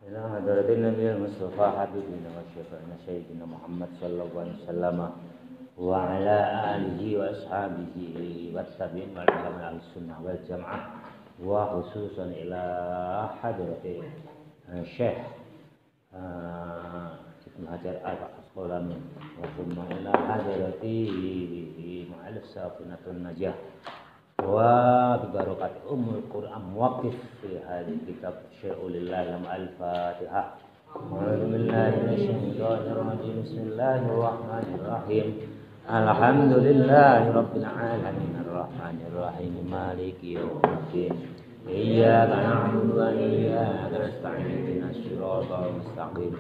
إلى حضرة النبي المصطفى حبيبنا وشفيعنا سيدنا محمد صلى الله عليه وسلم وعلى آله وأصحابه والتابعين والعلماء أهل السنة والجماعة وخصوصا إلى حضرة الشيخ ابن حجر العسقلاني وثم إلى حضرة مؤلف سفينة النجاة وببركة أم القرآن موقف في هذا الكتاب شيء لله لما الفاتحة أعوذ بالله من الشيطان الرجيم بسم الله الرحمن الرحيم الحمد لله رب العالمين الرحمن الرحيم مالك يوم الدين إياك نعبد وإياك نستعين اهدنا الصراط المستقيم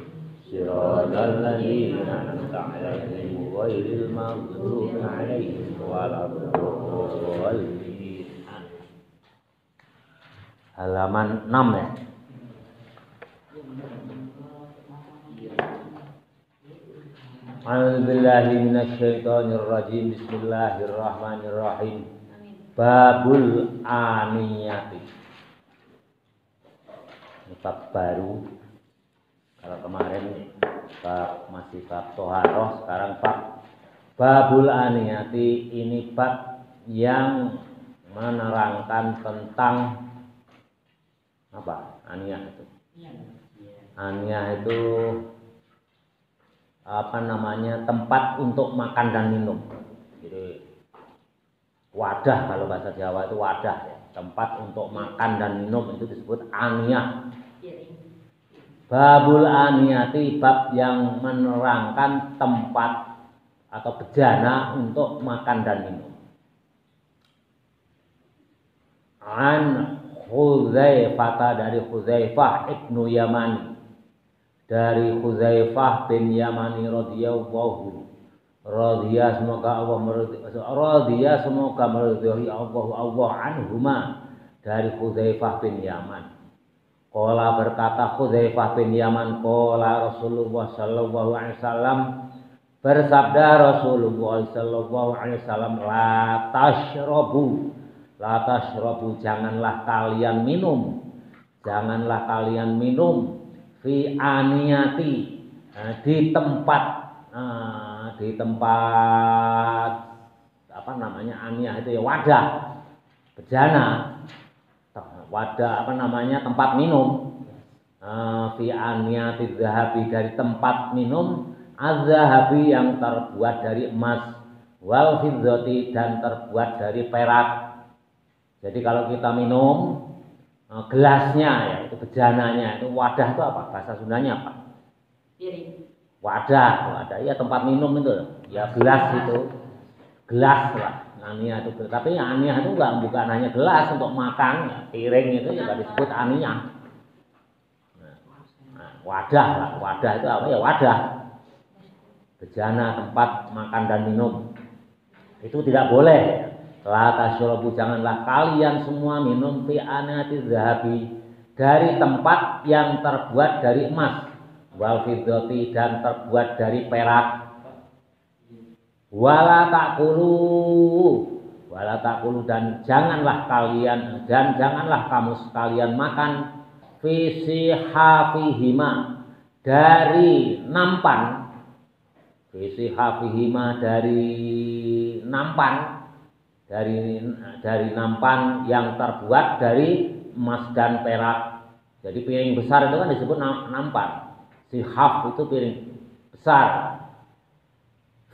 صراط الذين أنعمت عليهم غير المغضوب عليهم ولا الضالين. Halaman 6 ya. A'udzubillahi minasyaitonir rajim. Bismillahirrahmanirrahim. Babul aniyati. Ini bab baru. Kalau kemarin bab masih bab toharoh, sekarang bab babul aniyati. Ini bab yang menerangkan tentang apa? Aniyah itu. Aniyah itu apa namanya? Tempat untuk makan dan minum. Jadi wadah, kalau bahasa Jawa itu wadah ya. Tempat untuk makan dan minum itu disebut aniyah. Babul aniyati, bab yang menerangkan tempat atau bejana untuk makan dan minum. An Hudzaifah, dari Hudzaifah ibnu Yaman, dari Hudzaifah bin Yamani radhiyallahu radhiya semoga Allah radhiya semoga meridhai Allah anhuma, dari Hudzaifah bin Yaman. Qala, berkata Hudzaifah bin Yaman, qala Rasulullah sallallahu alaihi wasallam, bersabda Rasulullah sallallahu alaihi wasallam, la tashrabu, janganlah kalian minum, janganlah kalian minum fi aniyati, di tempat apa namanya, aniyah itu ya wadah, bejana, wadah apa namanya, tempat minum. Fi aniyati zahabi, dari tempat minum az-zahabi, yang terbuat dari emas, wal fiddati, dan terbuat dari perak. Jadi kalau kita minum, gelasnya ya itu bejananya, itu wadah itu apa? Bahasa Sundanya apa? Piring. Wadah ya, tempat minum itu ya, gelas itu, gelas lah. Aniyah itu, tapi aniyah itu bukan hanya gelas untuk makan, ya. Piring itu juga disebut aniyah. Nah, wadah lah, wadah itu apa ya? Wadah, bejana, tempat makan dan minum. Itu tidak boleh. La tasyrabu, janganlah kalian semua minum fi aniyati zahabi, dari tempat yang terbuat dari emas, wal fiddati, dan terbuat dari perak. Wala takulu, dan janganlah kamu sekalian makan fi sihafihima, dari nampan, fi sihafihima, dari nampan, dari nampan yang terbuat dari emas dan perak. Jadi piring besar itu kan disebut nampan. Sihaf itu piring besar.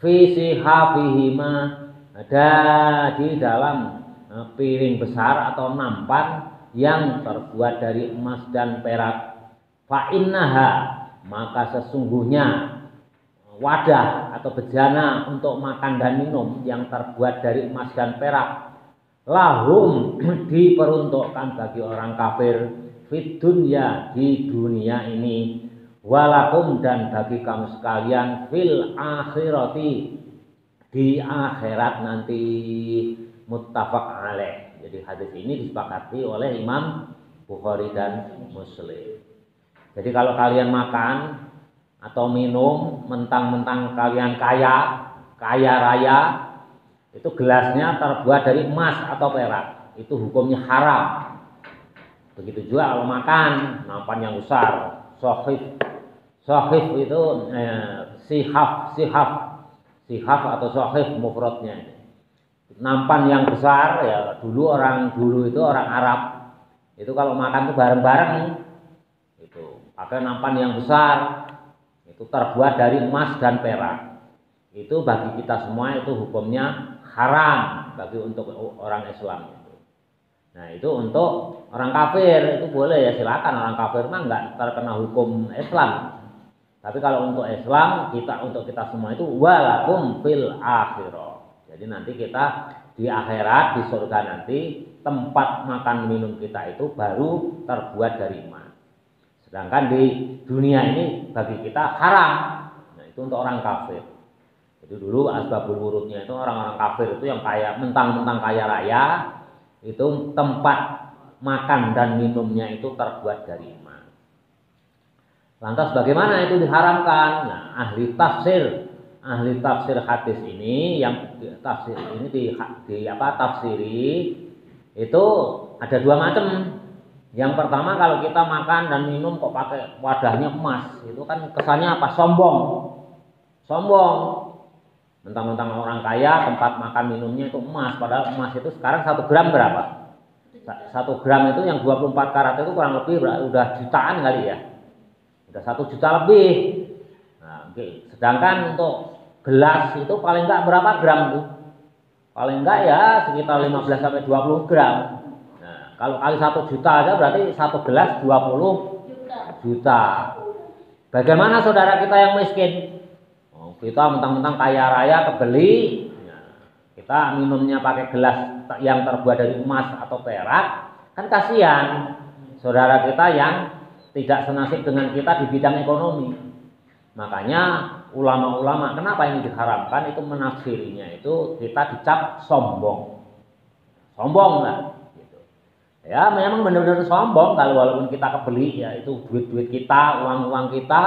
Fi sihafihima, ada di dalam piring besar atau nampan yang terbuat dari emas dan perak. Fa innaha, maka sesungguhnya wadah atau bejana untuk makan dan minum yang terbuat dari emas dan perak, lahum, diperuntukkan bagi orang kafir, fid dunya, di dunia ini, walakum, dan bagi kamu sekalian, fil akhirati, di akhirat nanti. Muttafaq alaih. Jadi hadis ini disepakati oleh Imam Bukhari dan Muslim. Jadi kalau kalian makan atau minum, mentang-mentang kalian kaya raya, itu gelasnya terbuat dari emas atau perak, itu hukumnya haram. Begitu juga kalau makan nampan yang besar, Sohif itu sihaf atau sohif mufradnya. Nampan yang besar ya, dulu itu orang Arab itu kalau makan tuh bareng-bareng itu pakai nampan yang besar, itu terbuat dari emas dan perak. Itu bagi kita semua itu hukumnya haram bagi untuk orang Islam itu. Nah itu untuk orang kafir itu boleh ya, silakan, orang kafir mah nggak terkena hukum Islam. Tapi kalau untuk Islam untuk kita semua itu walakum fil akhirah. Jadi nanti kita di akhirat, di surga nanti tempat makan minum kita itu baru terbuat dari emas. Sedangkan di dunia ini bagi kita haram. Nah itu untuk orang kafir. Jadi dulu asbabul wurudnya itu orang-orang kafir itu yang kaya, mentang-mentang kaya raya, itu tempat makan dan minumnya itu terbuat dari emas. Lantas bagaimana itu diharamkan? Nah, ahli tafsir hadis ini yang tafsir ini tafsiri itu ada dua macam. Yang pertama, kalau kita makan dan minum kok pakai wadahnya emas, itu kan kesannya apa? Sombong. Mentang-mentang orang kaya tempat makan minumnya itu emas, padahal emas itu sekarang 1 gram berapa? 1 gram itu yang 24 karat itu kurang lebih udah jutaan kali ya. Udah 1 juta lebih. Nah, sedangkan untuk gelas itu paling enggak berapa gram tuh? Paling enggak ya sekitar 15 sampai 20 gram. Nah, kalau kali 1 juta aja berarti 1 gelas 20 juta. Bagaimana saudara kita yang miskin? Kita mentang-mentang kaya raya kebeli, kita minumnya pakai gelas yang terbuat dari emas atau perak, kan kasihan saudara kita yang tidak senasib dengan kita di bidang ekonomi. Makanya ulama-ulama kenapa ini diharamkan itu menafsirinya itu kita dicap sombong lah. Gitu. Ya memang benar-benar sombong kalau walaupun kita kebeli ya itu duit-duit kita, uang-uang kita,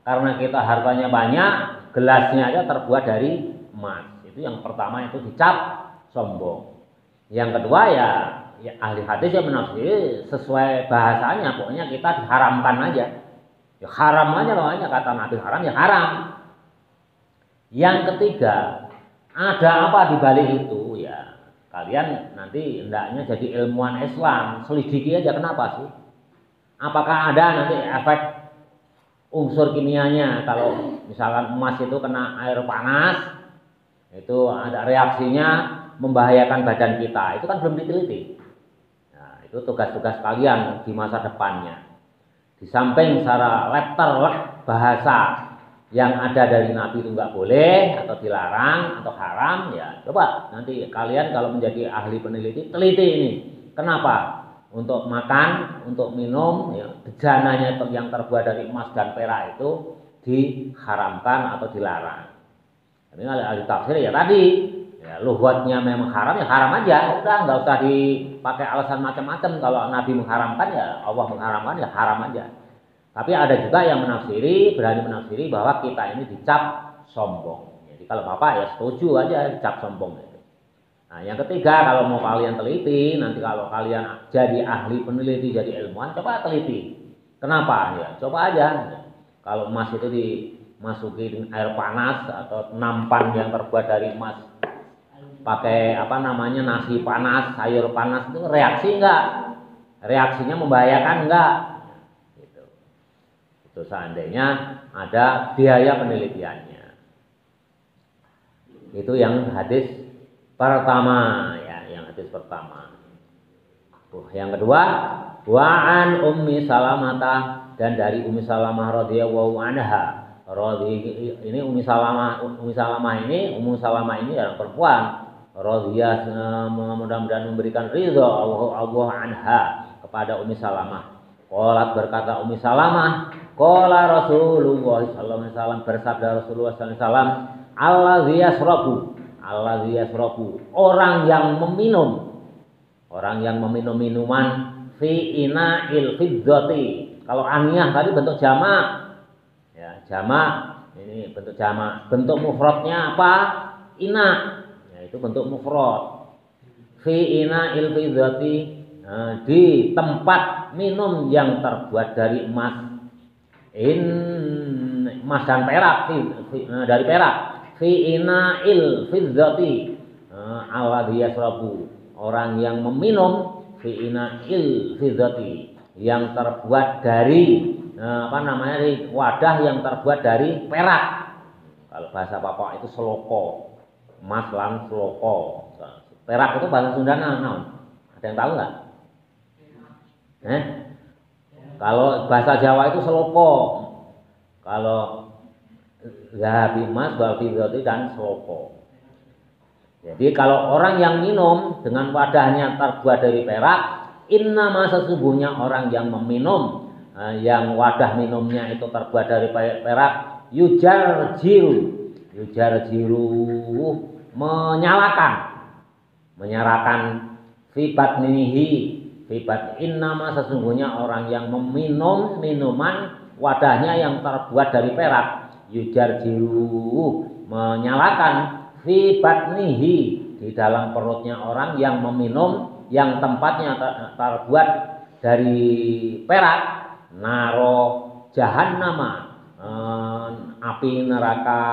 karena kita harganya banyak. Gelasnya aja terbuat dari emas. Itu yang pertama, itu dicap sombong. Yang kedua ya ahli hadis yang menafsiri sesuai bahasanya, pokoknya kita diharamkan aja. Ya haram aja pokoknya, kata Nabi haram ya haram. Yang ketiga, ada apa di balik itu ya? Kalian nanti hendaknya jadi ilmuwan Islam, selidiki aja kenapa sih? Apakah ada nanti efek unsur kimianya, kalau misalkan emas itu kena air panas itu ada reaksinya membahayakan badan kita, itu kan belum diteliti. Nah, itu tugas-tugas kalian di masa depannya. Di samping secara letter bahasa yang ada dari Nabi itu nggak boleh atau dilarang atau haram, ya coba nanti kalian kalau menjadi ahli peneliti teliti ini kenapa untuk makan, untuk minum, ya, bejananya yang terbuat dari emas dan perak itu diharamkan atau dilarang. Ini ahli tafsir ya tadi, ya, lughatnya memang haram ya haram aja, udah nggak usah dipakai alasan macam-macam. Kalau Nabi mengharamkan ya Allah mengharamkan ya haram aja. Tapi ada juga yang berani menafsiri bahwa kita ini dicap sombong. Jadi kalau Bapak ya setuju aja dicap sombong. Nah, yang ketiga, kalau mau kalian teliti, nanti kalau kalian jadi ahli peneliti, jadi ilmuwan, coba teliti. Kenapa? Ya, coba aja. Kalau emas itu dimasukin air panas atau nampan yang terbuat dari emas, pakai nasi panas, sayur panas, itu reaksi enggak? Reaksinya membahayakan enggak? Gitu. Itu seandainya ada biaya penelitiannya. Itu yang hadis pertama ya, yang hadis pertama. Yang kedua, wa'an Ummi Salamah, dan dari Ummi Salamah radhiyallahu anha. Ini Ummi Salamah ini orang perempuan. Radhiyallahu, mudah-mudahan memberikan ridha Allah anha kepada Ummi Salamah. Qalat, berkata Ummi Salamah, qala Rasulullah sallallahu alaihi wasallam, bersabda Rasulullah sallallahu alaihi wasallam, allazi yasrabu, orang yang meminum minuman fi ina'il fiddati. Kalau aniyah tadi bentuk jamak. Ya, jamak ini bentuk jamak. Bentuk mufradnya apa? Ina. Ya, itu bentuk mufrad. Fi ina'il fiddati, di tempat minum yang terbuat dari emas. in emas dan perak dari perak fi ina'il fidzati alladhi yasrabu, orang yang meminum fi ina'il fidzati yang terbuat dari wadah yang terbuat dari perak. Kalau bahasa Papua itu seloko, emas lan seloko. Perak itu bahasa Sunda naon? Ada yang tahu nggak? Kalau bahasa Jawa itu seloko. Kalau zahabi emas, wal fidzati dan seloko. Jadi kalau orang yang minum dengan wadahnya terbuat dari perak, innama sesungguhnya orang yang meminum yang wadah minumnya itu terbuat dari perak, yujar jiru menyalakan fibat innama sesungguhnya orang yang meminum minuman wadahnya yang terbuat dari perak, yujar jiru menyalakan fi batnihi di dalam perutnya orang yang meminum yang tempatnya terbuat dari perak, naro jahannama, api neraka.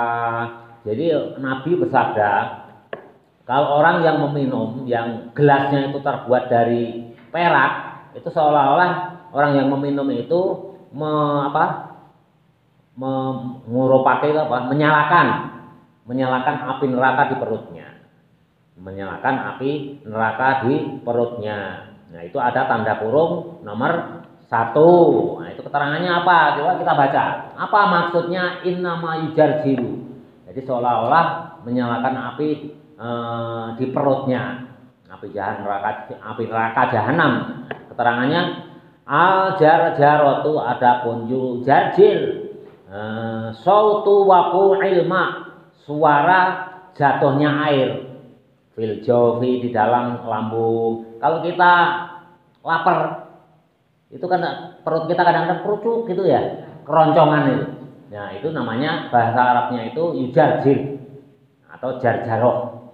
Jadi Nabi bersabda, kalau orang yang meminum yang gelasnya itu terbuat dari perak, itu seolah-olah orang yang meminum itu menyalakan api neraka di perutnya. Menyalakan api neraka di perutnya. Nah, itu ada tanda kurung nomor 1. Nah, itu keterangannya apa? Coba kita baca. Apa maksudnya innama yujarjiru? Jadi seolah-olah menyalakan api di perutnya. Api neraka jahanam. Keterangannya al-jarjaratu adapun yujarjir sautu waqu'il ma, suara jatuhnya air, fil jawfi di dalam lambung. Kalau kita lapar itu kan perut kita kadang-kadang kerucuk gitu ya, keroncongan itu. Nah, itu namanya bahasa Arabnya itu yujarjir atau jarjaroh.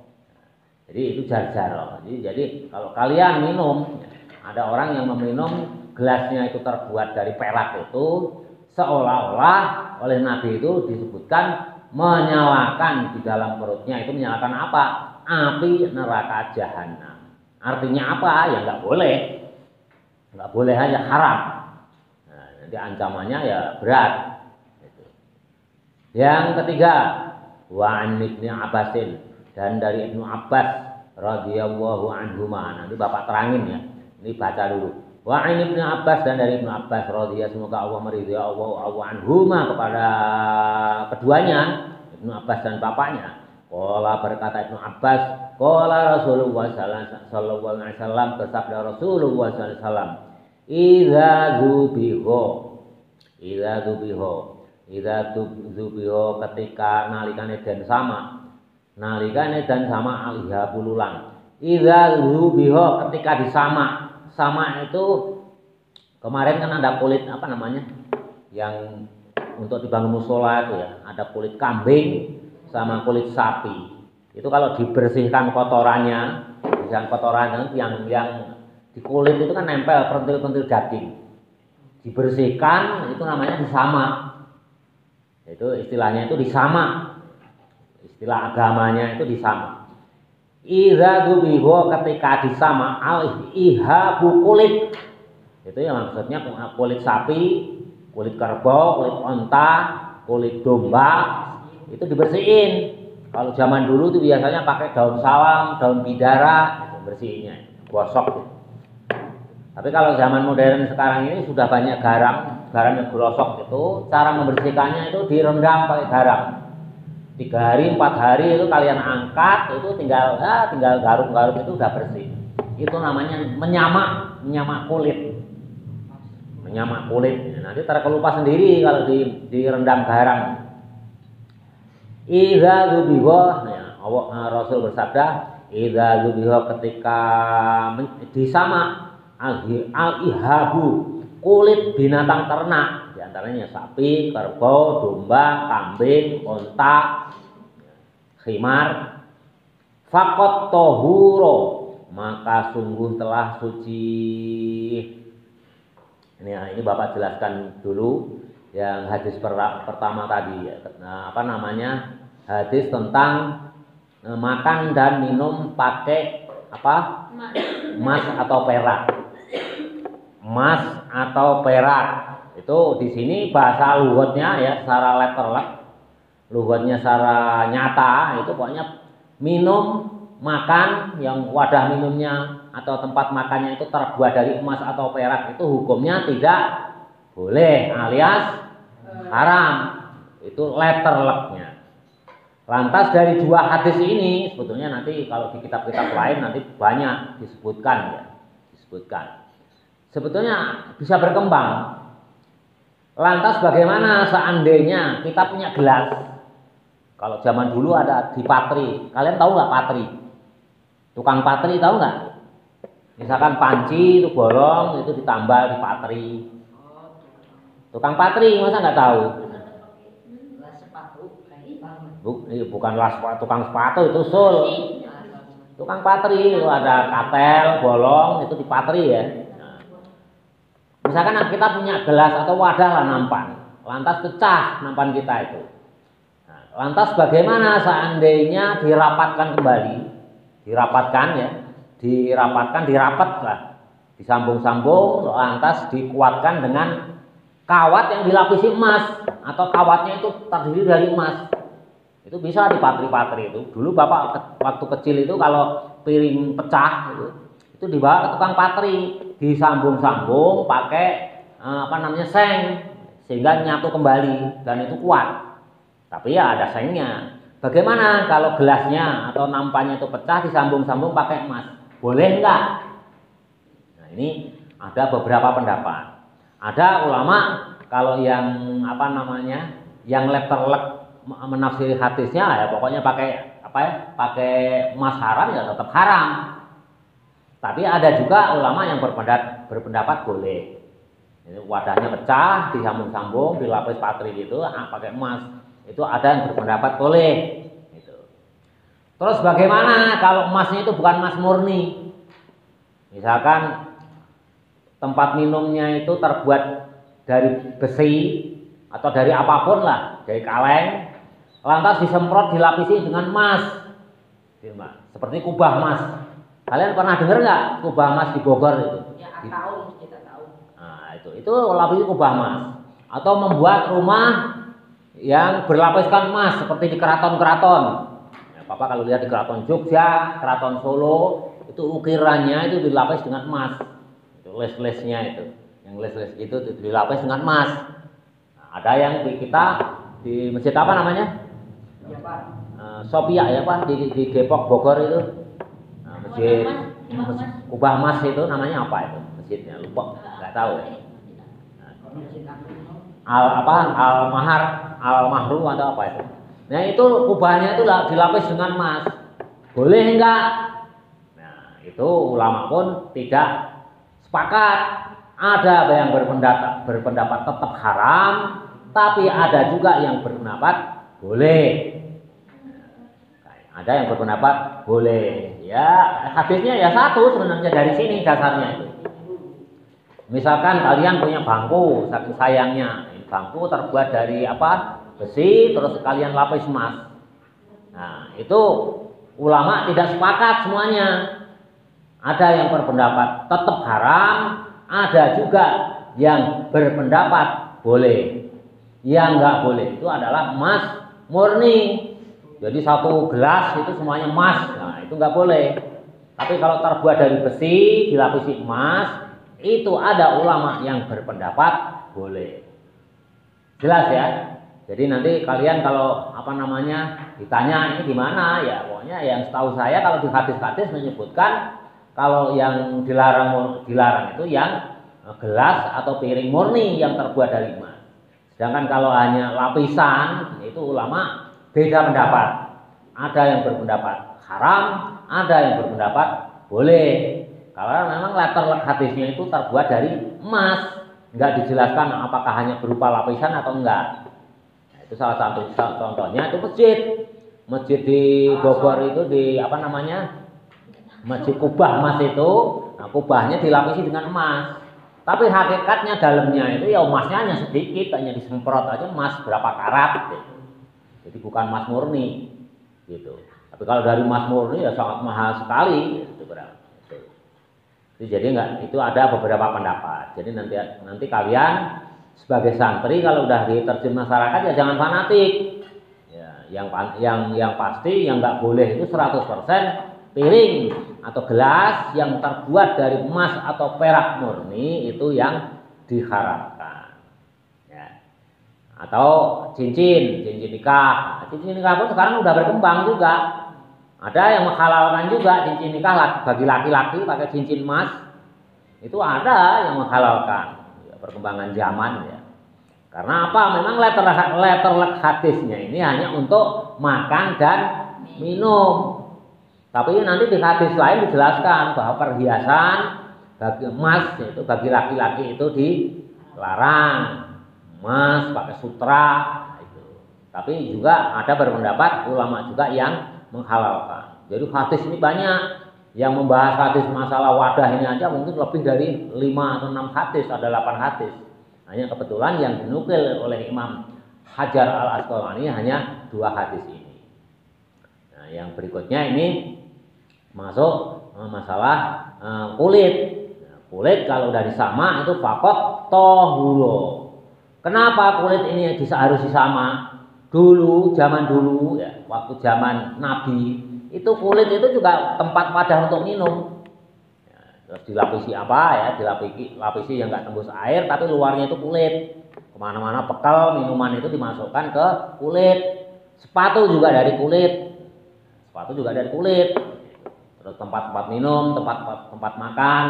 Jadi itu jarjaroh. Jadi kalau kalian minum, ada orang yang meminum gelasnya itu terbuat dari perak itu, seolah-olah oleh Nabi itu disebutkan menyalakan di dalam perutnya, itu menyalakan apa? Api neraka jahanam. Artinya apa? Ya nggak boleh hanya haram. Nah, nanti ancamannya ya berat. Yang ketiga, wa an Ibnu Abbasin, dan dari Ibnu Abbas radhiyallahu anhuma. Nanti Bapak terangin ya. Ini baca dulu. Wa an Ibnu Abbas, dan dari Ibnu Abbas radhiyallahu, semoga Allah meridhai Allah anhuma kepada keduanya, Ibnu Abbas dan bapaknya. Qala berkata Ibnu Abbas, qala Rasulullah sallallahu alaihi wasallam, bersabda Rasulullah sallallahu alaihi wasallam, idza dzubiho ketika nalikane dan sama alha bululang. Idza dzubiho ketika sama itu kemarin kan ada kulit apa namanya yang untuk dibangun musola itu ya, ada kulit kambing sama kulit sapi. Itu kalau dibersihkan kotorannya yang di kulit itu kan nempel pentil-pentil daging. Dibersihkan itu namanya disama. Itu istilahnya itu disama. Istilah agamanya itu disama. Idza dubiho ketika disama al-ihabu kulit. Itu yang maksudnya kulit sapi, kulit kerbau, kulit onta, kulit domba itu dibersihin. Kalau zaman dulu itu biasanya pakai daun salam, daun bidara, itu bersihinnya, gosok. Tapi kalau zaman modern sekarang ini sudah banyak garam yang gosok itu, cara membersihkannya itu direndam pakai garam. 3 hari, 4 hari itu kalian angkat, itu tinggal garuk-garuk itu udah bersih. Itu namanya menyamak kulit. Menyamak kulit. Nanti terkelupas sendiri kalau direndam garam. Idza dzubiha, Rasul bersabda, idza dzubiha ketika disama al-ihabu kulit binatang ternak, diantaranya sapi, kerbau, domba, kambing, onta, khimar, faqat tahuro, maka sungguh telah suci. Ini Bapak jelaskan dulu yang hadis pertama tadi ya. Nah, apa namanya? Hadis tentang makan dan minum pakai apa? Emas atau perak. Emas atau perak. Itu di sini bahasa lugatnya ya secara letterlek. Lugatnya secara nyata itu pokoknya minum, makan yang wadah minumnya atau tempat makannya itu terbuat dari emas atau perak itu hukumnya tidak boleh alias haram. Itu letterleknya. Lantas dari dua hadis ini sebetulnya nanti kalau di kitab-kitab lain nanti banyak disebutkan ya, disebutkan. Sebetulnya bisa berkembang. Lantas bagaimana seandainya kita punya gelas? Kalau zaman dulu ada di patri. Kalian tahu nggak patri? Tukang patri tahu nggak? Misalkan panci itu bolong itu ditambal di patri. Tukang patri masa nggak tahu? Bukanlah tukang sepatu itu sul. Tukang patri itu ada katel bolong itu di patri ya. Nah, misalkan kita punya gelas atau wadah lah nampan, lantas pecah nampan kita itu. Lantas bagaimana seandainya dirapatkan kembali, dirapatkan ya, dirapat lah, disambung-sambung, lantas dikuatkan dengan kawat yang dilapisi emas atau kawatnya itu terdiri dari emas. Itu bisa di patri-patri itu. Dulu bapak waktu kecil itu kalau piring pecah itu dibawa ke tukang patri, disambung-sambung pakai seng sehingga nyatu kembali dan itu kuat. Tapi ya ada sengnya. Bagaimana kalau gelasnya atau nampannya itu pecah disambung-sambung pakai emas? Boleh enggak? Nah, ini ada beberapa pendapat. Ada ulama kalau yang yang letterlek menafsiri hadisnya ya pokoknya pakai pakai emas haram ya tetap haram. Tapi ada juga ulama yang berpendapat boleh. Wadahnya pecah, disambung-sambung, dilapis patri gitu, pakai emas. Itu ada yang berpendapat boleh. Gitu. Terus bagaimana kalau emasnya itu bukan emas murni? Misalkan tempat minumnya itu terbuat dari besi atau dari apapun lah, dari kaleng, lantas disemprot dilapisi dengan emas. Seperti kubah emas. Kalian pernah dengar nggak kubah emas di Bogor itu? Ya, tahu, kita tahu. Nah, itu lapisi kubah emas. Atau membuat rumah yang berlapiskan emas seperti di keraton-keraton. Ya, Bapak kalau lihat di keraton Jogja, keraton Solo, itu ukirannya itu dilapis dengan emas. Itu les-lesnya itu. Yang les-les itu dilapis dengan emas. Nah, ada yang di kita di masjid apa namanya? Ya, Pak. Sophia ya Pak di Depok Bogor itu. Nah, masjid kubah emas itu namanya apa itu? Masjidnya lupa, nggak tahu ya. Al Mahru atau apa itu? Nah itu kubahnya itu dilapis dengan emas, boleh enggak? Nah itu ulama pun tidak sepakat. Ada yang berpendapat tetap haram, tapi ada juga yang berpendapat boleh. Ada yang berpendapat boleh. Ya hadisnya ya satu sebenarnya dari sini dasarnya itu. Misalkan kalian punya bangku, saking sayangnya bangku terbuat dari apa? Besi, terus kalian lapis emas. Nah, itu ulama tidak sepakat semuanya. Ada yang berpendapat tetap haram, ada juga yang berpendapat boleh. Yang enggak boleh itu adalah emas murni. Jadi satu gelas itu semuanya emas. Nah, itu enggak boleh. Tapi kalau terbuat dari besi, dilapisi emas, itu ada ulama yang berpendapat boleh. Jelas ya. Jadi nanti kalian kalau ditanya ini gimana ya, pokoknya yang setahu saya kalau di hadis-hadis menyebutkan kalau yang dilarang itu yang gelas atau piring murni yang terbuat dari emas. Sedangkan kalau hanya lapisan itu ulama beda pendapat. Ada yang berpendapat haram, ada yang berpendapat boleh. Kalau memang letterlek hadisnya itu terbuat dari emas, enggak dijelaskan apakah hanya berupa lapisan atau enggak. Nah, itu salah satu contohnya itu masjid di Bogor itu masjid kubah emas itu. Nah, kubahnya dilapisi dengan emas. Tapi hakikatnya dalamnya itu ya emasnya hanya sedikit, hanya disemprot aja emas berapa karat gitu. Jadi bukan emas murni gitu. Tapi kalau dari emas murni ya sangat mahal sekali gitu berapa. Jadi enggak, itu ada beberapa pendapat. Jadi nanti kalian sebagai santri kalau udah diterjun masyarakat ya jangan fanatik. Ya, yang pasti yang enggak boleh itu 100% piring atau gelas yang terbuat dari emas atau perak murni itu yang diharamkan. Ya. Atau cincin nikah. Cincin nikah pun sekarang udah berkembang juga. Ada yang menghalalkan juga cincin nikah bagi laki-laki pakai cincin emas. Itu ada yang menghalalkan. Ya, perkembangan zaman ya. Karena apa? Memang letter hadisnya ini hanya untuk makan dan minum. Tapi nanti di hadis lain dijelaskan bahwa perhiasan bagi emas itu bagi laki-laki itu dilarang. Emas pakai sutra itu. Tapi juga ada berpendapat ulama juga yang menghalalkan. Jadi hadis ini banyak yang membahas hadis masalah wadah ini aja mungkin lebih dari 5 atau 6 hadis, ada 8 hadis. Hanya kebetulan yang dinukil oleh Imam Hajar Al-Asqalani hanya 2 hadis ini. Nah, yang berikutnya ini masuk masalah kulit. Nah, kulit kalau udah disama itu fakot tohuro. Kenapa kulit ini harus disama? Dulu, zaman dulu ya, waktu zaman Nabi itu kulit itu juga tempat wadah untuk minum. Ya, terus dilapisi apa ya? Dilapisi yang nggak tembus air, tapi luarnya itu kulit. Kemana-mana bekal minuman itu dimasukkan ke kulit. Sepatu juga dari kulit. Terus tempat-tempat minum, tempat makan,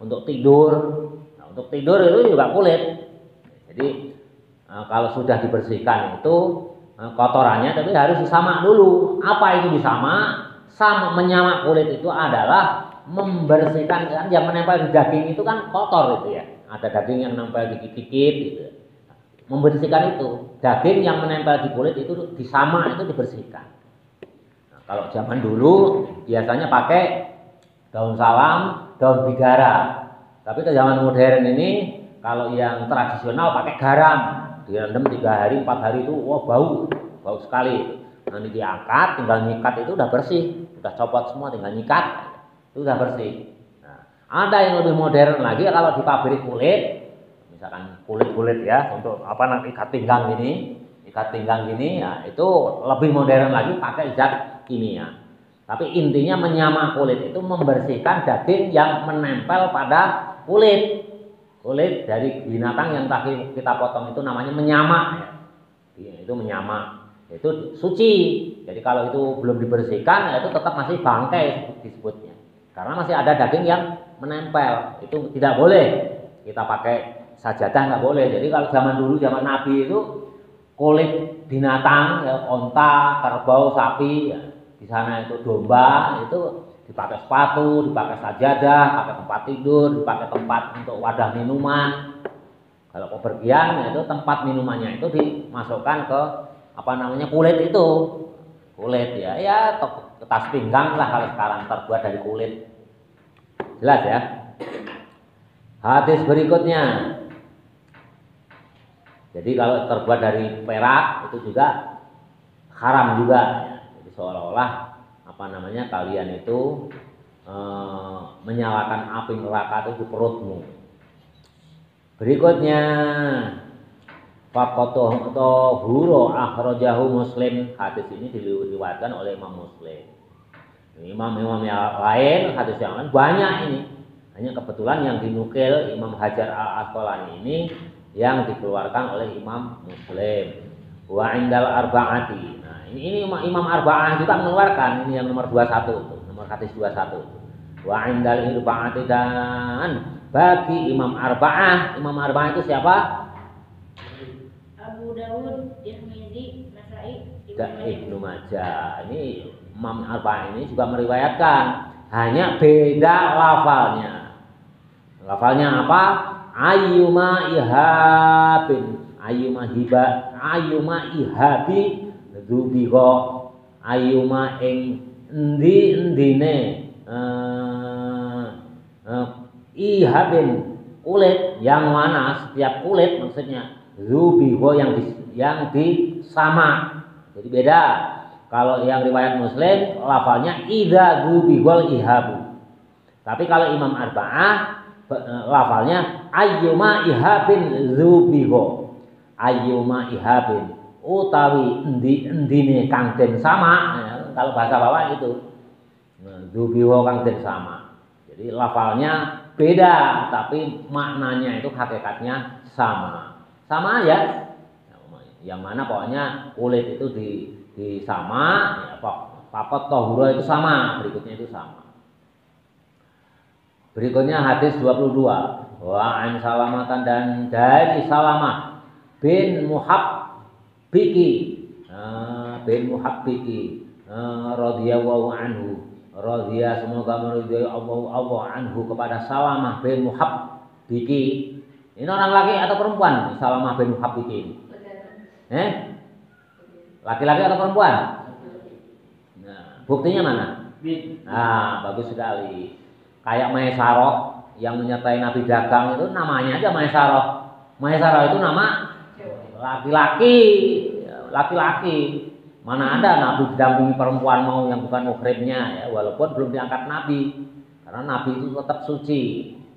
untuk tidur. Nah, untuk tidur itu juga kulit. Jadi kalau sudah dibersihkan itu kotorannya, tapi harus disama dulu. Apa itu disama? Menyamak kulit itu adalah membersihkan, kan yang menempel di daging itu kan kotor itu ya. Ada daging yang nempel dikit-dikit gitu. Membersihkan itu. Daging yang menempel di kulit itu disama, itu dibersihkan. Nah, kalau zaman dulu biasanya pakai daun salam, daun bidara. Tapi ke zaman modern ini kalau yang tradisional pakai garam. Direndam 3 hari 4 hari itu wah bau sekali. Nanti diangkat, tinggal nyikat itu udah bersih, udah copot semua, tinggal nyikat itu udah bersih. Nah, ada yang lebih modern lagi kalau di pabrik kulit, misalkan kulit ya untuk nanti ikat pinggang gini ya, itu lebih modern lagi pakai zat kimia. Tapi intinya menyamak kulit itu membersihkan daging yang menempel pada kulit dari binatang yang tadi kita potong itu namanya menyamak ya. Itu menyamak, itu suci. Jadi kalau itu belum dibersihkan ya itu tetap masih bangkai disebutnya, karena masih ada daging yang menempel. Itu tidak boleh kita pakai sajadah, nggak boleh. Jadi kalau zaman dulu, zaman Nabi itu kulit binatang ya, onta, kerbau, sapi ya, di sana itu domba, itu dipakai sepatu, dipakai sajadah, pakai tempat tidur, dipakai tempat untuk wadah minuman. Kalau kepergian itu tempat minumannya itu dimasukkan ke kulit itu. Kulit ya tas pinggang lah kalau sekarang terbuat dari kulit. Jelas ya? Hadis berikutnya. Jadi kalau terbuat dari perak itu juga haram juga ya. Jadi seolah-olah kalian itu menyalakan api neraka itu di perutmu. Berikutnya faqatuhu akhrajahu Muslim. Hadis ini diriwayatkan oleh Imam Muslim. Imam yang lain, hadis yang lain banyak ini. Hanya kebetulan yang dinukil Imam Hajar Al-Asqalani ini yang dikeluarkan oleh Imam Muslim. Wa indal arba'ati. Ini Imam Arba'ah juga mengeluarkan, ini yang nomor 21 itu, nomor hadis 21 itu. Wa indal arba'ati, dan bagi Imam Arba'ah itu siapa? Abu Dawud, Tirmizi, Nasai, Ibnu Majah. Ini Imam Arba'ah ini juga meriwayatkan, hanya beda lafalnya. Lafalnya apa? Ayyuma ihabi Dubiho ayuma ing endine ihabin kulit yang mana setiap kulit maksudnya zubiho yang disama. Jadi beda. Kalau yang riwayat Muslim lafalnya idza zubihol ihabu. Tapi kalau Imam Arba'ah lafalnya ayyuma ihabin zubiho. Ayyuma ihabin utawi endine kang den sama ya, kalau bahasa bawah itu zubiho kang den sama. Jadi lafalnya beda tapi maknanya itu hakikatnya sama. Sama ya. Yang mana pokoknya kulit itu disama ya, pakot tohuro itu sama, berikutnya itu sama. Berikutnya hadis 22. Wa an Salamatan dan dari Salamah bin Muhabbiki radhiyallahu anhu. Radhiya semoga meridhai Allah anhu kepada Salamah bin Muhabbiki. Ini orang laki atau perempuan? Salamah bin Muhabbiki. Laki-laki atau perempuan? Nah, buktinya mana? Nah, bagus sekali. Kayak Maesaroh yang menyertai Nabi dagang itu namanya aja Maesaroh. Maesaroh itu nama laki-laki. Mana ada Nabi didampingi perempuan mau yang bukan muhrimnya ya, walaupun belum diangkat Nabi. Karena Nabi itu tetap suci.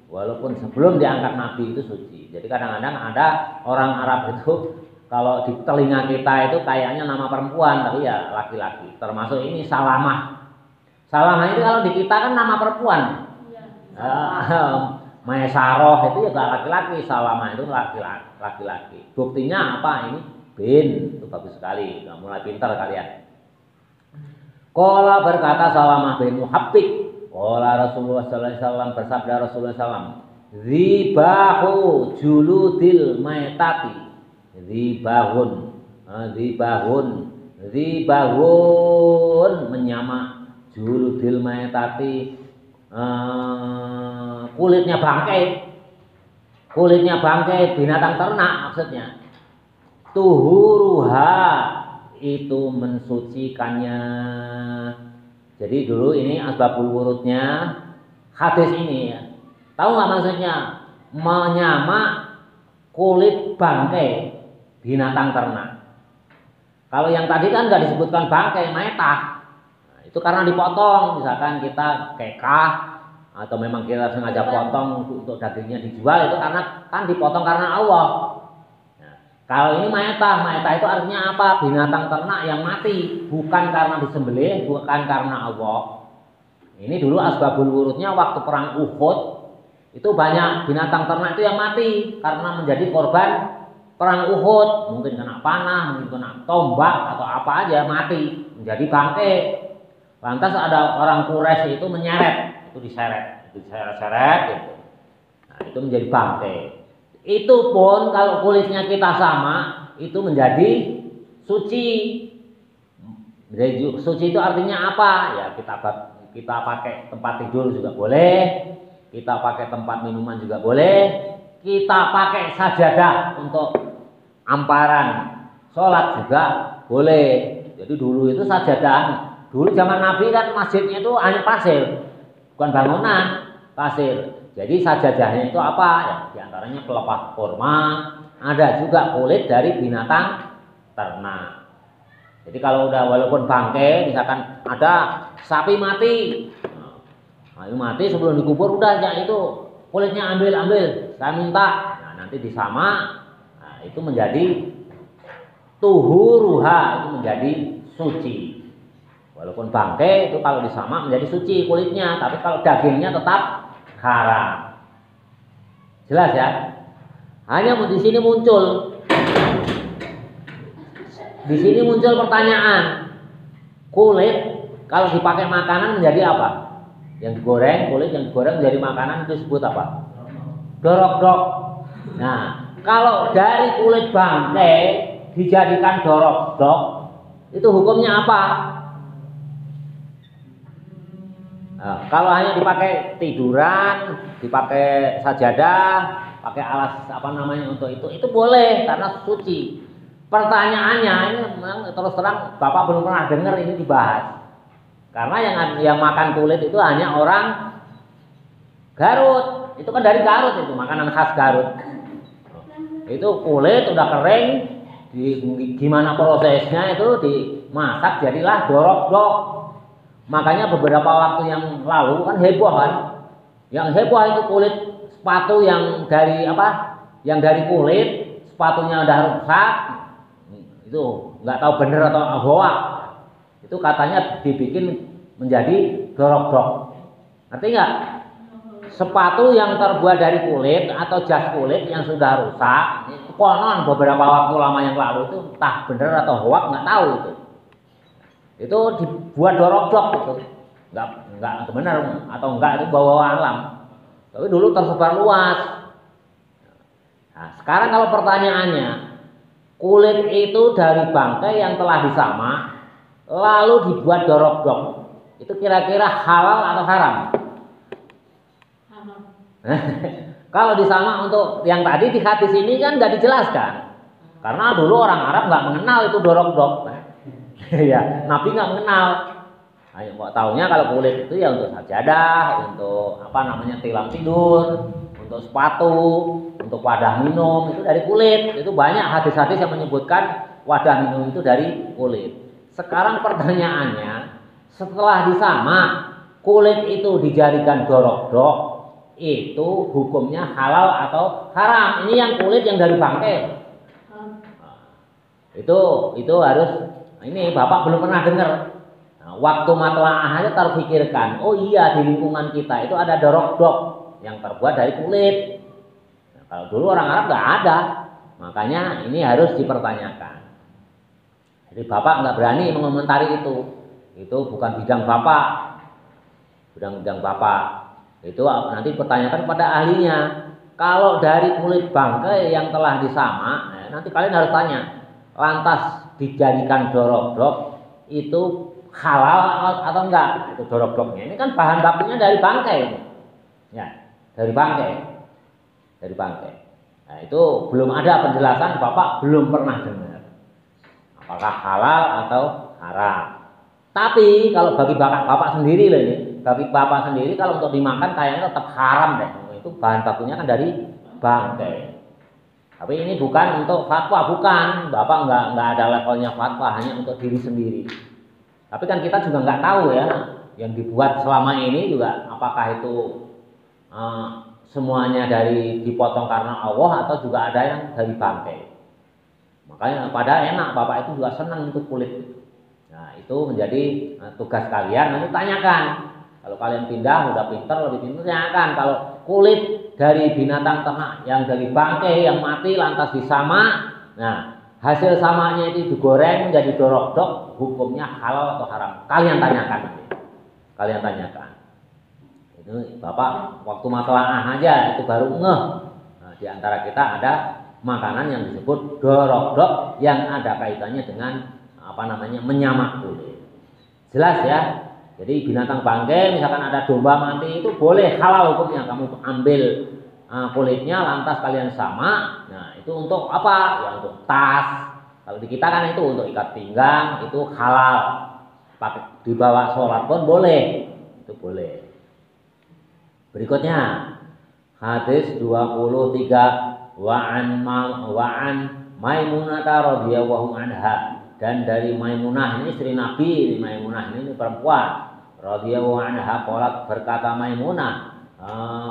Walaupun sebelum diangkat Nabi itu suci. Jadi kadang-kadang ada orang Arab itu kalau di telinga kita itu kayaknya nama perempuan, tapi ya laki-laki. Termasuk ini Salamah. Salamah itu kalau di kita kan nama perempuan. Maesaroh itu juga laki-laki, Salamah itu laki-laki. Buktinya apa ini? Bin, itu bagus sekali. Nah, mulai pintar kalian. Qala berkata Salamah bin Muhabbik, qala Rasulullah sallallahu alaihi wasallam, bersabda Rasulullah sallam, "Zibahu juludil maitati." Zibahun menyama juludil maitati, kulitnya bangkai binatang ternak maksudnya. Tuhuruha itu mensucikannya. Jadi dulu ini asbabul wurudnya hadis ini ya. Tahu nggak maksudnya? Menyama kulit bangkai binatang ternak. Kalau yang tadi kan nggak disebutkan bangkai, maitah. Nah, itu karena dipotong, misalkan kita kekah atau memang kita sengaja potong untuk dagingnya dijual, itu karena kan dipotong karena Allah. Nah, kalau ini maitah itu artinya apa? Binatang ternak yang mati, bukan karena disembelih, bukan karena Allah. Ini dulu asbabul wurudnya waktu perang Uhud, itu banyak binatang ternak itu yang mati karena menjadi korban perang Uhud, mungkin kena panah, mungkin kena tombak atau apa aja mati, menjadi bangkai. Lantas ada orang Quraisy itu menyeret, itu diseret gitu. Nah, itu menjadi bangkai. Itu pun kalau kulitnya kita sama, itu menjadi suci. Jadi suci itu artinya apa? Ya kita pakai tempat tidur juga boleh, kita pakai tempat minuman juga boleh, kita pakai sajadah untuk amparan sholat juga boleh. Jadi dulu itu sajadah. Dulu zaman Nabi kan masjidnya itu hanya pasir, bukan bangunan, pasir. Jadi sajadahnya itu apa? Ya, di antaranya pelepah kurma, ada juga kulit dari binatang ternak. Jadi kalau udah walaupun bangkai, misalkan ada sapi mati, sapi mati sebelum dikubur udah ya itu kulitnya ambil, saya minta. Nah, nanti disama. Itu menjadi tuhuruha, itu menjadi suci. Walaupun bangkai itu kalau disama menjadi suci kulitnya, tapi kalau dagingnya tetap haram. Jelas ya? Hanya di sini muncul pertanyaan, kulit kalau dipakai makanan menjadi apa? Yang digoreng, kulit yang digoreng menjadi makanan itu disebut apa? Dorok-dok. Nah, kalau dari kulit bangkai dijadikan dorok-dok, itu hukumnya apa? Nah, kalau hanya dipakai tiduran, dipakai sajadah, pakai alas untuk itu boleh karena suci. Pertanyaannya ini memang terus terang Bapak belum pernah dengar ini dibahas. Karena yang makan kulit itu hanya orang Garut. Itu kan dari Garut, itu makanan khas Garut. Itu kulit udah kering, gimana prosesnya itu dimasak jadilah dorok-dok. Makanya beberapa waktu yang lalu kan heboh kan. Yang heboh itu kulit sepatu yang dari apa? Yang dari kulit, sepatunya udah rusak. Itu nggak tahu bener atau hoax. Itu katanya dibikin menjadi dorok-dok. Ngerti nggak? Sepatu yang terbuat dari kulit atau jas kulit yang sudah rusak, konon beberapa waktu lama yang lalu itu entah bener atau hoax nggak tahu itu. Itu dibuat dorok-dok itu, nggak benar atau enggak itu bawa alam. Tapi dulu tersebar luas. Nah, sekarang kalau pertanyaannya, kulit itu dari bangkai yang telah disamak, lalu dibuat dorok-dok, itu kira-kira halal atau haram? Kalau disamak untuk yang tadi di hadis ini kan nggak dijelaskan, karena dulu orang Arab nggak mengenal itu dorok-dok. Ya, Nabi nggak mengenal. Ayo, kok taunya kalau kulit itu ya untuk sajadah, untuk apa namanya tilam tidur, untuk sepatu, untuk wadah minum itu dari kulit. Itu banyak hadis-hadis yang menyebutkan wadah minum itu dari kulit. Sekarang pertanyaannya, setelah disamak kulit itu dijadikan dorok-dok, itu hukumnya halal atau haram? Ini yang kulit yang dari bangkai. Itu harus. Ini Bapak belum pernah dengar. Nah, waktu matlaah aja terpikirkan, oh iya di lingkungan kita itu ada dorok-dok yang terbuat dari kulit. Nah, kalau dulu orang Arab nggak ada, makanya ini harus dipertanyakan. Jadi Bapak nggak berani mengomentari itu. Itu bukan bidang Bapak, bidang Bapak. Itu nanti pertanyakan pada ahlinya. Kalau dari kulit bangkai yang telah disamak, nanti kalian harus tanya. Lantas dijadikan dorok-dok itu halal atau enggak? Itu dorok-doknya. Ini kan bahan bakunya dari bangkai. Ya, dari bangkai. Dari bangkai. Nah, itu belum ada penjelasan, Bapak belum pernah dengar. Apakah halal atau haram? Tapi kalau bagi Bapak sendiri loh ini, bagi Bapak sendiri kalau untuk dimakan kayaknya tetap haram deh. Itu bahan bakunya kan dari bangkai. Tapi ini bukan untuk fatwa, bukan. Bapak nggak ada levelnya fatwa, hanya untuk diri sendiri. Tapi kan kita juga nggak tahu ya, yang dibuat selama ini juga apakah itu semuanya dari dipotong karena Allah atau juga ada yang dari bangkai. Makanya pada enak, Bapak itu juga senang itu kulit. Nah itu menjadi tugas kalian. Nanti tanyakan. Kalau kalian pindah, udah pinter, lebih pinter, tanyakan. Kalau kulit dari binatang ternak yang dari bangkai yang mati lantas disamak, nah hasil samaknya itu digoreng menjadi dorok-dok, hukumnya halal atau haram? Kalian tanyakan. Kalian tanyakan. Itu Bapak waktu matlaah aja itu baru ngeh. Nah, di antara kita ada makanan yang disebut dorok-dok yang ada kaitannya dengan apa namanya menyamak kulit. Jelas ya? Jadi binatang bangkai misalkan ada domba mati itu boleh halal hukumnya, kamu ambil kulitnya lantas kalian sama. Nah, itu untuk apa? Ya untuk tas. Kalau di kita kan itu untuk ikat pinggang, itu halal. Pakai dibawa sholat pun boleh. Itu boleh. Berikutnya hadis 23 wa'an Maimunah radhiyallahu anha, dan dari Maimunah ini istri Nabi, Maimunah ini perempuan radhiyallahu anha qalat, berkata Maimunah,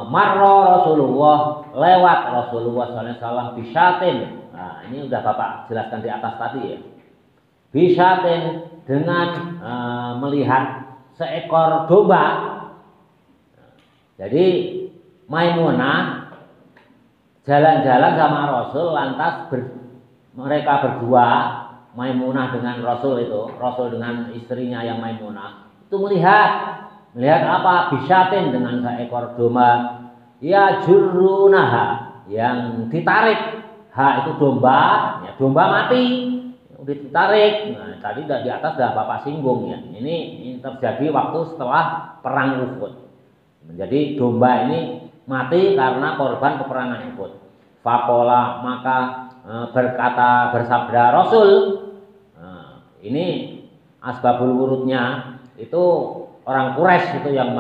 marra Rasulullah, lewat Rasulullah sallallahu alaihi wasallam bisyatin. Nah, ini udah Bapak jelaskan di atas tadi ya. Bisyatin dengan melihat seekor domba. Jadi Maimunah jalan-jalan sama Rasul, lantas mereka berdua, Maimunah dengan Rasul itu, Rasul dengan istrinya yang Maimunah, itu melihat apa? Bisyatin dengan seekor domba, ya jurunaha, yang ditarik. Ha itu domba, ya domba mati, udah ditarik. Nah tadi di atas sudah Bapak singgung ya. Ini terjadi waktu setelah perang Uhud. Menjadi domba ini mati karena korban peperangan Uhud. Faqala, maka bersabda Rasul. Nah, ini asbabul wurudnya itu orang Quraisy itu yang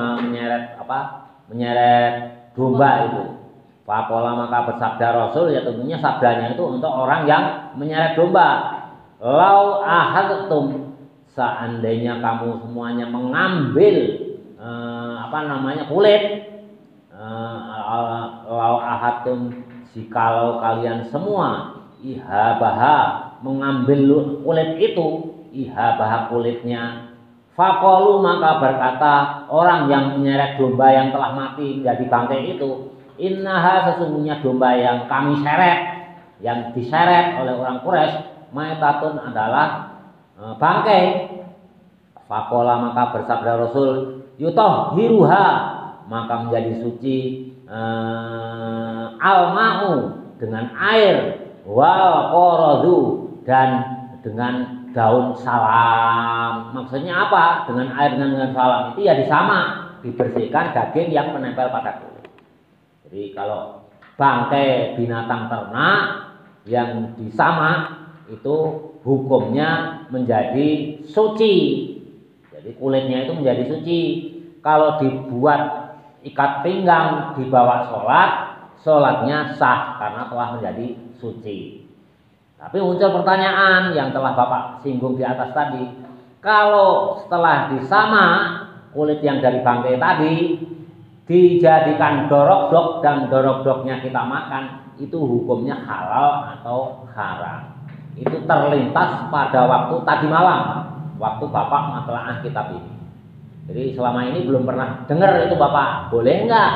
menyeret domba itu. Faqala maka bersabda Rasul, ya tentunya sabdanya itu untuk orang yang menyeret domba. Lau ahadtum, seandainya kamu semuanya mengambil kulit, lau ahadtum, jikalau kalian semua ihabaha, mengambil kulit itu, ihabaha kulitnya, faqalu maka berkata orang yang menyeret domba yang telah mati menjadi bangkai itu, innaha, sesungguhnya domba yang kami seret, yang diseret oleh orang Quraisy, maitatun adalah bangkai. Faqala maka bersabda Rasul, yutahhiruha, maka menjadi suci alma'u, dengan air, wal qaradu, dan dengan daun salam. Maksudnya apa? Dengan air dengan salam itu ya disama, dibersihkan daging yang menempel pada kulit. Jadi kalau bangkai binatang ternak yang disama itu hukumnya menjadi suci. Jadi kulitnya itu menjadi suci. Kalau dibuat ikat pinggang dibawa sholat, sholatnya sah karena telah menjadi suci. Tapi muncul pertanyaan yang telah Bapak singgung di atas tadi. Kalau setelah disama kulit yang dari bangkai tadi dijadikan dorok-dok dan dorok-doknya kita makan, itu hukumnya halal atau haram. Itu terlintas pada waktu tadi malam, waktu Bapak matlaah kitab ini. Jadi selama ini belum pernah dengar itu Bapak, boleh enggak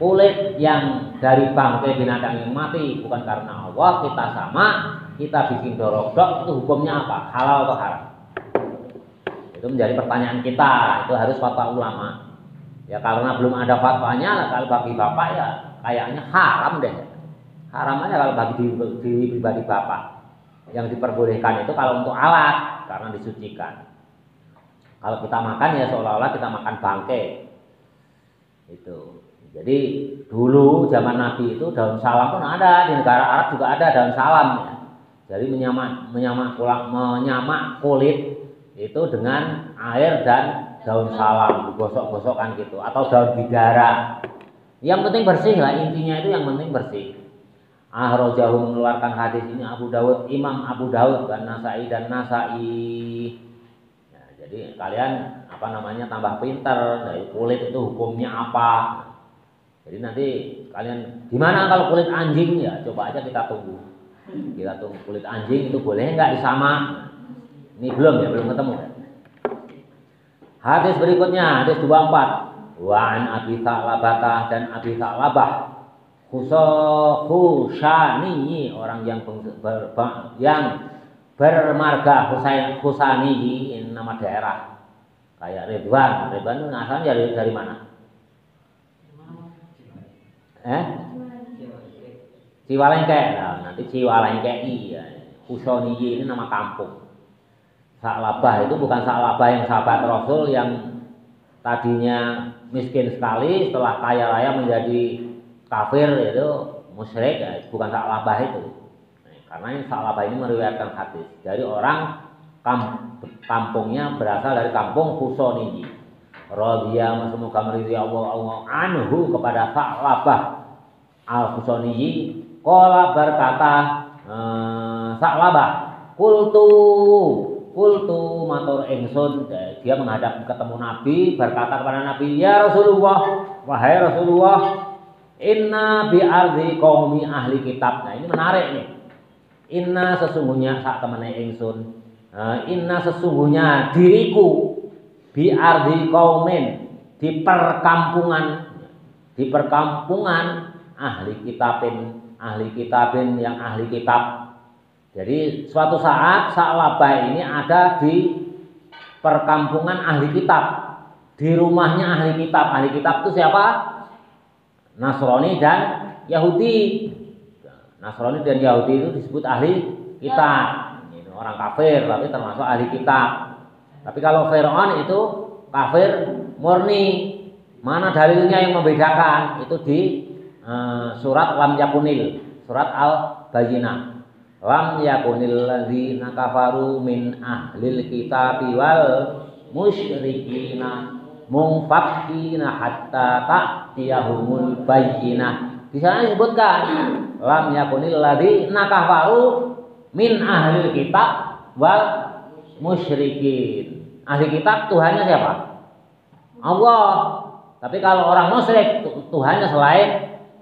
kulit yang dari bangkai binatang yang mati bukan karena Allah kita sama, kita bikin dorok-dok, itu hukumnya apa? Halal atau haram? Itu menjadi pertanyaan kita, itu harus fatwa ulama. Ya karena belum ada fatwanya, kalau bagi Bapak ya kayaknya haram deh. Haram aja kalau bagi diri pribadi Bapak. Yang diperbolehkan itu kalau untuk alat, karena disucikan. Kalau kita makan ya seolah-olah kita makan bangkai. Itu. Jadi dulu zaman Nabi itu daun salam pun ada, di negara Arab juga ada daun salam ya. Jadi menyamak kulit itu dengan air dan daun salam, digosok-gosokkan gitu, atau daun bidara. Yang penting bersih lah, intinya itu yang penting bersih. Ahrojahu mengeluarkan hadis ini Abu Dawud, Imam Abu Dawud dan Nasai. Ya, jadi kalian tambah pinter dari kulit itu hukumnya apa. Jadi nanti kalian gimana kalau kulit anjing, ya coba aja kita tunggu. Kita tunggu kulit anjing itu boleh nggak disama? Ini belum ketemu ya. Hadis berikutnya, hadis 24. Wa an Abi Sa'labah, dan Abi Sa'labah Khushani, orang yang bermarga Khusani, ini nama daerah. Kayak Ridwan itu asalnya dari mana? Ciwalengke. Nah, nanti Ciwalengke ya. Khusani ini nama kampung. Sa'labah itu bukan Sa'labah yang sahabat Rasul yang tadinya miskin sekali setelah kaya raya menjadi kafir, itu musyrik ya, bukan Sa'labah itu. Karena ini Sa'labah ini meriwayatkan hadis dari orang kampungnya berasal dari kampung Khusani. Radhiyallahu semoga meridhi Allah anhu kepada Sa'labah al-Khusani. Qala berkata Sa'labah, Kultu matur ingsun, dia menghadap ketemu Nabi, berkata kepada Nabi, ya Rasulullah, wahai Rasulullah, inna bi ardi qaumi ahli kitab. Nah ini menarik nih. Inna sesungguhnya sak temene ingsun, inna sesungguhnya diriku, bi ardi qaumin, di perkampungan ahli kitabin yang ahli kitab. Jadi suatu saat Sa'labah ini ada di perkampungan ahli kitab, di rumahnya ahli kitab. Ahli kitab itu siapa? Nasrani dan Yahudi. Nasrani dan Yahudi itu disebut ahli kitab. Ini orang kafir tapi termasuk ahli kitab. Tapi kalau Fir'aun itu kafir murni. Mana dalilnya yang membedakan? Itu di surat Lam Yakunil, surat Al-Bayyinah. Lam yakunil ladzina kafaru min ahlil kitabi wal musyrikina munfakkina hatta ta'tiyahumul bayyinah. Di sana disebutkan lam yakunil ladzina kafaru min ahlil kitab wal musyrikin. Ahli kitab Tuhannya siapa? Allah. Tapi kalau orang musyrik Tuhannya selain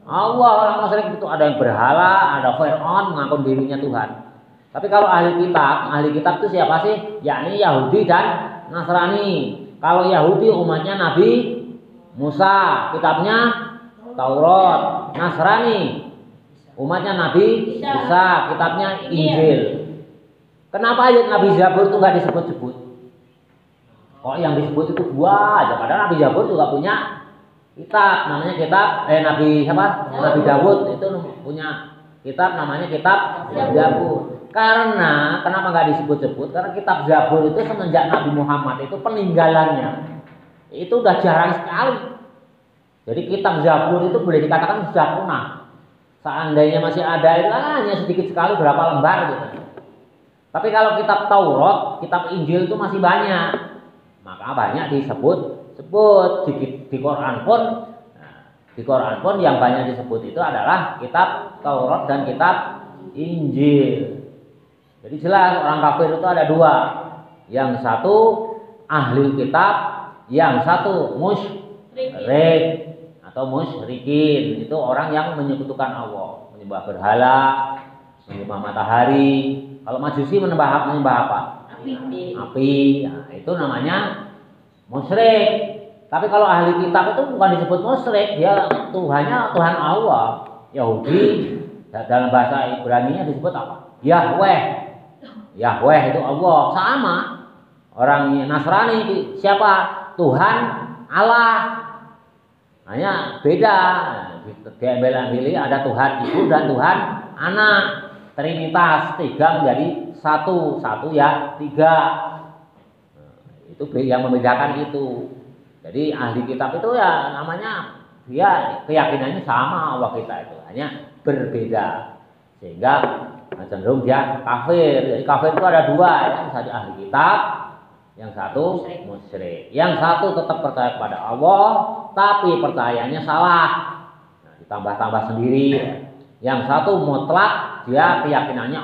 Allah. Orang musyrik itu ada yang berhala, ada Fir'aun mengaku dirinya Tuhan. Tapi kalau ahli kitab itu siapa sih? Yakni Yahudi dan Nasrani. Kalau Yahudi umatnya Nabi Musa, kitabnya Taurat. Nasrani umatnya Nabi Isa, kitabnya Injil. Kenapa ayat Nabi Zabur itu nggak disebut-sebut? Kok yang disebut itu dua aja? Padahal Nabi Zabur juga punya kitab, namanya kitab Nabi siapa? Nabi Dawud itu punya kitab namanya kitab Zabur. Karena kenapa nggak disebut-sebut? Karena kitab Zabur itu semenjak Nabi Muhammad itu peninggalannya itu udah jarang sekali. Jadi kitab Zabur itu boleh dikatakan sudah punah. Seandainya masih ada itu hanya sedikit sekali berapa lembar gitu. Tapi kalau kitab Taurat, kitab Injil itu masih banyak. Maka banyak disebut di Quran pun. Di Quran pun yang banyak disebut itu adalah kitab Taurat dan kitab Injil. Jadi jelas orang kafir itu ada dua. Yang satu ahli kitab, yang satu musyrik atau musyrikin. Itu orang yang menyekutukan Allah, menyembah berhala, menyembah matahari. Kalau Majusi menyembah apa? Api. Nah, itu namanya musyrik. Tapi kalau ahli kitab itu bukan disebut musyrik, dia Tuhannya Tuhan Allah. Yahudi dalam bahasa Ibrani-nya disebut apa? Yahweh. Yahweh itu Allah. Sama. Orang Nasrani siapa? Tuhan Allah. Hanya beda. Diambil ada Tuhan Ibu dan Tuhan Anak. Trinitas, tiga menjadi satu ya tiga. Itu yang membedakan itu. Jadi ahli kitab itu ya namanya dia keyakinannya sama Allah kita itu, hanya berbeda. Sehingga cenderung dia kafir. Jadi kafir itu ada dua, yang satu ahli kitab, yang satu musyrik. Yang satu tetap percaya kepada Allah, tapi percayanya salah. Nah, ditambah-tambah sendiri. Yang satu mutlak, dia keyakinannya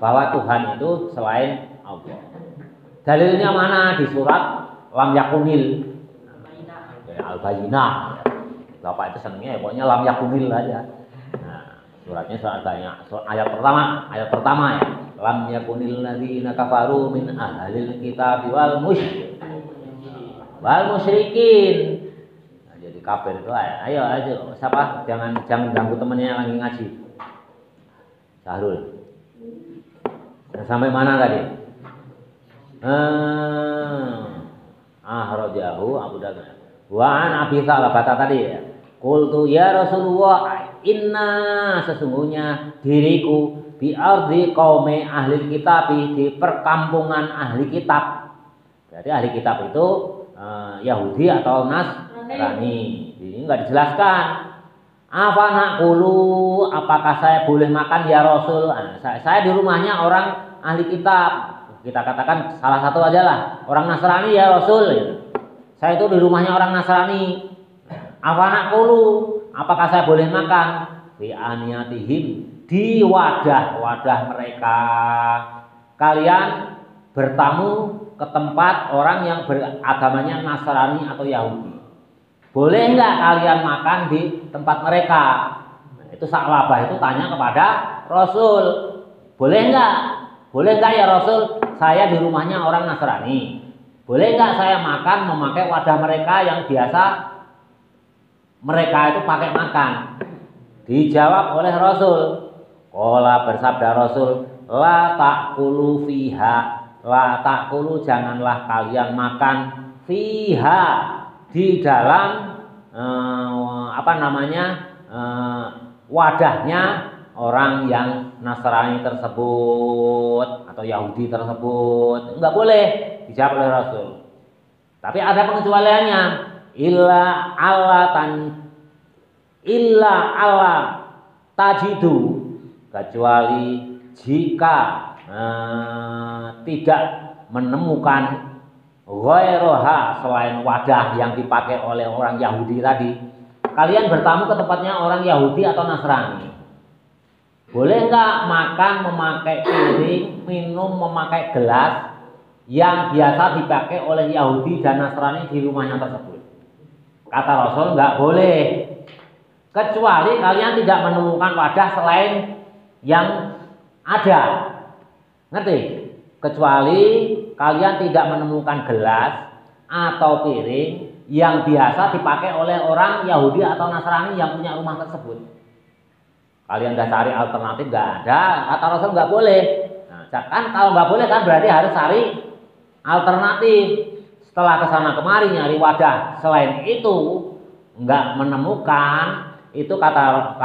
bahwa Tuhan itu selain Allah. Dalilnya mana? Di surat Lam Yakunil Al-Bayyinah. Bapak itu senangnya ya pokoknya Lam Yakunil aja. Nah, suratnya surat banyak. Ayat pertama ya. Lam yakunil ladzina kafaru min ahlil kitab wal musyrikin. Jadi kafir itu ayo siapa jangan ganggu temennya yang lagi ngaji. Sahrul. Sampai mana tadi? Rajahu Abu Dawud. Wa an Abi Sa'labah tadi ya. Qultu ya Rasulullah inna sesungguhnya diriku bi ardi qaumi ahli kitab di perkampungan ahli kitab. Berarti ahli kitab itu Yahudi atau Nasrani. Ini enggak dijelaskan. Apa naqulu, apakah saya boleh makan ya Rasul? Saya di rumahnya orang ahli kitab. Kita katakan salah satu aja lah, orang Nasrani ya Rasul. Saya itu di rumahnya orang Nasrani. Apa naqulu, apakah saya boleh makan? Bi aniyatihim, di wadah mereka. Kalian bertamu ke tempat orang yang beragamanya Nasrani atau Yahudi. Boleh nggak kalian makan di tempat mereka? Nah, itu Sa'labah itu tanya kepada Rasul. Boleh nggak? Boleh nggak ya Rasul? Saya di rumahnya orang Nasrani. Boleh nggak saya makan memakai wadah mereka yang biasa mereka itu pakai makan? Dijawab oleh Rasul. Qala bersabda Rasul, la ta'kulu fiha, la ta'kulu janganlah kalian makan fiha di dalam wadahnya orang yang Nasrani tersebut atau Yahudi tersebut. Enggak boleh, dijawab oleh Rasul. Tapi ada pengecualiannya. Illa Allah tajidu, kecuali jika tidak menemukan ghairoha, selain wadah yang dipakai oleh orang Yahudi tadi. Kalian bertamu ke tempatnya orang Yahudi atau Nasrani. Boleh nggak makan memakai piring, minum memakai gelas yang biasa dipakai oleh Yahudi dan Nasrani di rumahnya tersebut? Kata Rasul, nggak boleh. Kecuali kalian tidak menemukan wadah selain yang ada. Ngerti? Kecuali kalian tidak menemukan gelas atau piring yang biasa dipakai oleh orang Yahudi atau Nasrani yang punya rumah tersebut. Kalian udah cari alternatif, nggak ada, kata Rasul nggak boleh. Nah, kan kalau nggak boleh kan berarti harus cari alternatif. Setelah kesana kemari nyari wadah selain itu nggak menemukan, itu kata